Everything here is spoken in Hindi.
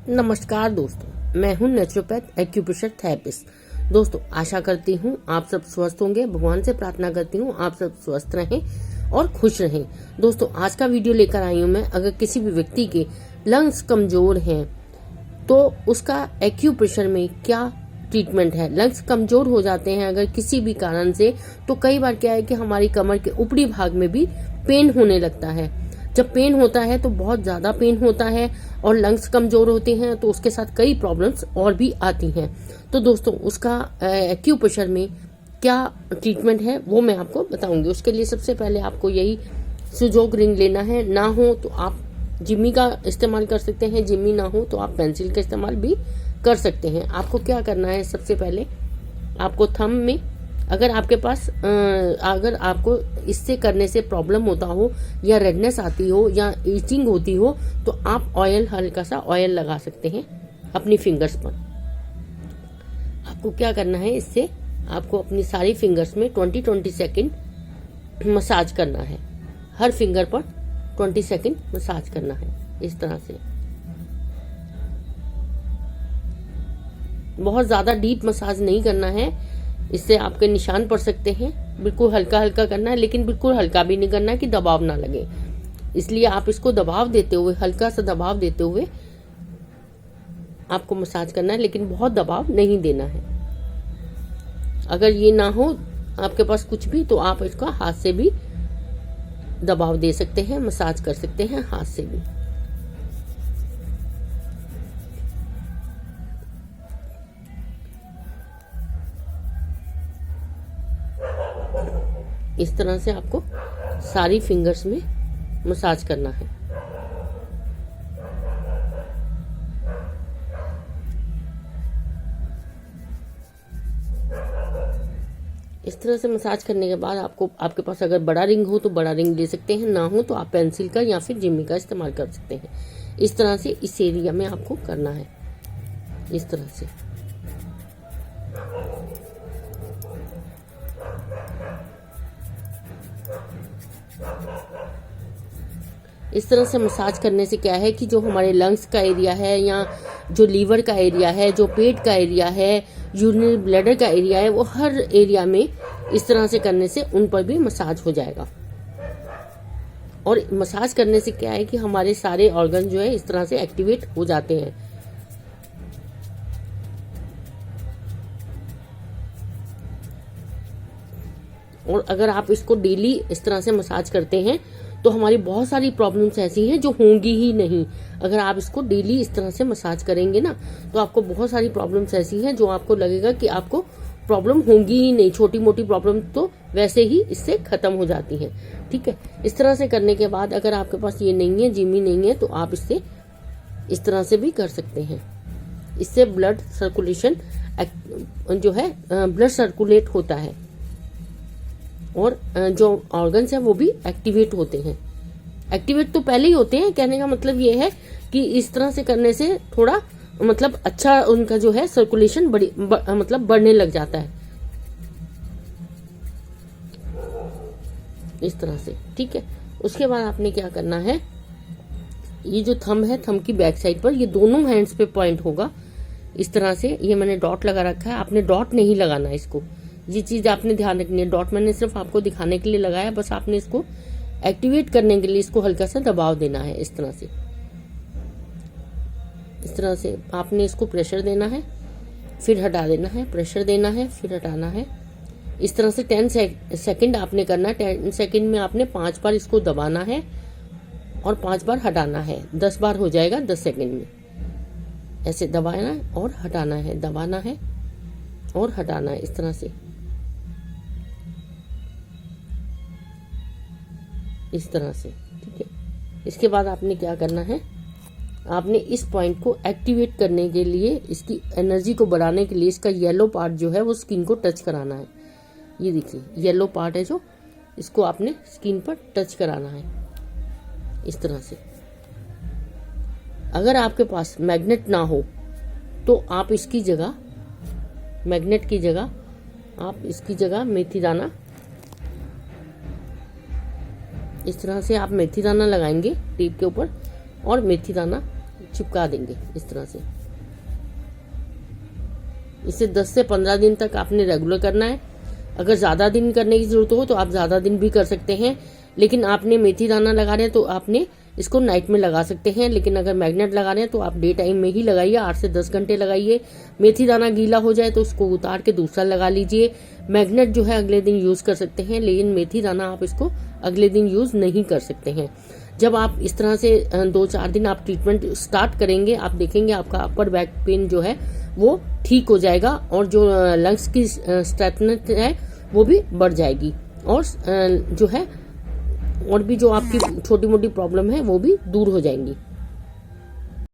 नमस्कार दोस्तों, मैं हूं नेचुरोपैथ एक्यूप्रेशर थेरेपिस्ट। दोस्तों, आशा करती हूं आप सब स्वस्थ होंगे। भगवान से प्रार्थना करती हूं आप सब स्वस्थ रहें और खुश रहें। दोस्तों, आज का वीडियो लेकर आई हूं मैं। अगर किसी भी व्यक्ति के लंग्स कमजोर हैं तो उसका एक्यूप्रेशर में क्या ट्रीटमेंट है। लंग्स कमजोर हो जाते हैं अगर किसी भी कारण से, तो कई बार क्या है कि हमारी कमर के ऊपरी भाग में भी पेन होने लगता है। जब पेन होता है तो बहुत ज्यादा पेन होता है और लंग्स कमजोर होते हैं तो उसके साथ कई प्रॉब्लम्स और भी आती हैं। तो दोस्तों, उसका एक्यूप्रेशर में क्या ट्रीटमेंट है वो मैं आपको बताऊंगी। उसके लिए सबसे पहले आपको यही सुजोग रिंग लेना है। ना हो तो आप जिम्मी का इस्तेमाल कर सकते हैं, जिम्मी ना हो तो आप पेंसिल का इस्तेमाल भी कर सकते हैं। आपको क्या करना है, सबसे पहले आपको थंब में, अगर आपके पास अगर आपको इससे करने से प्रॉब्लम होता हो या रेडनेस आती हो या ईचिंग होती हो तो आप ऑयल, हल्का सा ऑयल लगा सकते हैं अपनी फिंगर्स पर। आपको क्या करना है, इससे आपको अपनी सारी फिंगर्स में 20-20 सेकेंड मसाज करना है। हर फिंगर पर 20 सेकेंड मसाज करना है। इस तरह से बहुत ज्यादा डीप मसाज नहीं करना है, इससे आपके निशान पड़ सकते हैं। बिल्कुल हल्का हल्का करना है, लेकिन बिल्कुल हल्का भी नहीं करना है कि दबाव ना लगे। इसलिए आप इसको दबाव देते हुए, हल्का सा दबाव देते हुए आपको मसाज करना है, लेकिन बहुत दबाव नहीं देना है। अगर ये ना हो आपके पास कुछ भी, तो आप इसका हाथ से भी दबाव दे सकते हैं, मसाज कर सकते हैं हाथ से भी। इस तरह से आपको सारी फिंगर्स में मसाज करना है। इस तरह से मसाज करने के बाद आपको, आपके पास अगर बड़ा रिंग हो तो बड़ा रिंग ले सकते हैं, ना हो तो आप पेंसिल का या फिर जिम्मी का इस्तेमाल कर सकते हैं। इस तरह से इस एरिया में आपको करना है। इस तरह से इस तरह से मसाज करने से क्या है कि जो हमारे लंग्स का एरिया है या जो लीवर का एरिया है, जो पेट का एरिया है, यूरिनरी ब्लैडर का एरिया है, वो हर एरिया में इस तरह से करने से उन पर भी मसाज हो जाएगा। और मसाज करने से क्या है कि हमारे सारे ऑर्गन जो है इस तरह से एक्टिवेट हो जाते हैं। और अगर आप इसको डेली इस तरह से मसाज करते हैं तो हमारी बहुत सारी प्रॉब्लम्स ऐसी हैं जो होंगी ही नहीं। अगर आप इसको डेली इस तरह से मसाज करेंगे ना, तो आपको बहुत सारी प्रॉब्लम्स ऐसी हैं जो आपको लगेगा कि आपको प्रॉब्लम होंगी ही नहीं। छोटी मोटी प्रॉब्लम तो वैसे ही इससे खत्म हो जाती हैं। ठीक है, इस तरह से करने के बाद अगर आपके पास ये नहीं है, जिम्मी नहीं है, तो आप इससे इस तरह से भी कर सकते हैं। इससे ब्लड सर्कुलेशन जो है, ब्लड सर्कुलेट होता है और जो ऑर्गन्स हैं वो भी एक्टिवेट होते हैं। एक्टिवेट तो पहले ही होते हैं, कहने का मतलब ये है कि इस तरह से करने से थोड़ा मतलब अच्छा उनका जो है सर्कुलेशन मतलब बढ़ने लग जाता है इस तरह से। ठीक है, उसके बाद आपने क्या करना है, ये जो थंब है, थंब की बैक साइड पर ये दोनों हैंड्स पे पॉइंट होगा। इस तरह से ये मैंने डॉट लगा रखा है, आपने डॉट नहीं लगाना है इसको। ये चीज आपने ध्यान रखनी है। डॉट मैंने सिर्फ आपको दिखाने के लिए लगाया, बस आपने इसको एक्टिवेट करने के लिए इसको हल्का सा दबाव देना है। इस तरह से, इस तरह से आपने इसको प्रेशर देना है, फिर हटा देना है, प्रेशर देना है, फिर हटाना है। इस तरह से 10 सेकंड आपने करना है। 10 सेकंड में आपने 5 बार इसको दबाना है और 5 बार हटाना है। 10 बार हो जाएगा 10 सेकंड में। ऐसे दबाना और हटाना है, दबाना है और हटाना है, इस तरह से। इस तरह से, ठीक है। इसके बाद आपने क्या करना है, आपने इस पॉइंट को एक्टिवेट करने के लिए, इसकी एनर्जी को बढ़ाने के लिए, इसका येलो पार्ट जो है वो स्किन को टच कराना है। ये देखिए येलो पार्ट है जो, इसको आपने स्किन पर टच कराना है इस तरह से। अगर आपके पास मैग्नेट ना हो तो आप इसकी जगह, मैग्नेट की जगह आप इसकी जगह मेथी दाना, इस तरह से आप मेथी दाना लगाएंगे टीप के ऊपर और मेथी दाना चिपका देंगे इस तरह से। इसे 10 से 15 दिन तक आपने रेगुलर करना है। अगर ज़्यादा दिन करने की जरूरत हो तो आप ज़्यादा दिन भी कर सकते हैं, लेकिन आपने मेथी दाना लगा रहे हैं तो आपने इसको नाइट में लगा सकते हैं। लेकिन अगर मैग्नेट लगा रहे हैं तो आप डे टाइम में ही लगाइए, 8 से 10 घंटे लगाइए। मेथी दाना गीला हो जाए तो उसको उतार के दूसरा लगा लीजिए। मैग्नेट जो है अगले दिन यूज कर सकते हैं, लेकिन मेथी दाना आप इसको अगले दिन यूज नहीं कर सकते हैं। जब आप इस तरह से 2-4 दिन आप ट्रीटमेंट स्टार्ट करेंगे, आप देखेंगे आपका अपर बैक पेन जो है वो ठीक हो जाएगा और जो लंग्स की स्ट्रेंथनेस है वो भी बढ़ जाएगी, और जो है और भी जो आपकी छोटी मोटी प्रॉब्लम है वो भी दूर हो जाएंगी।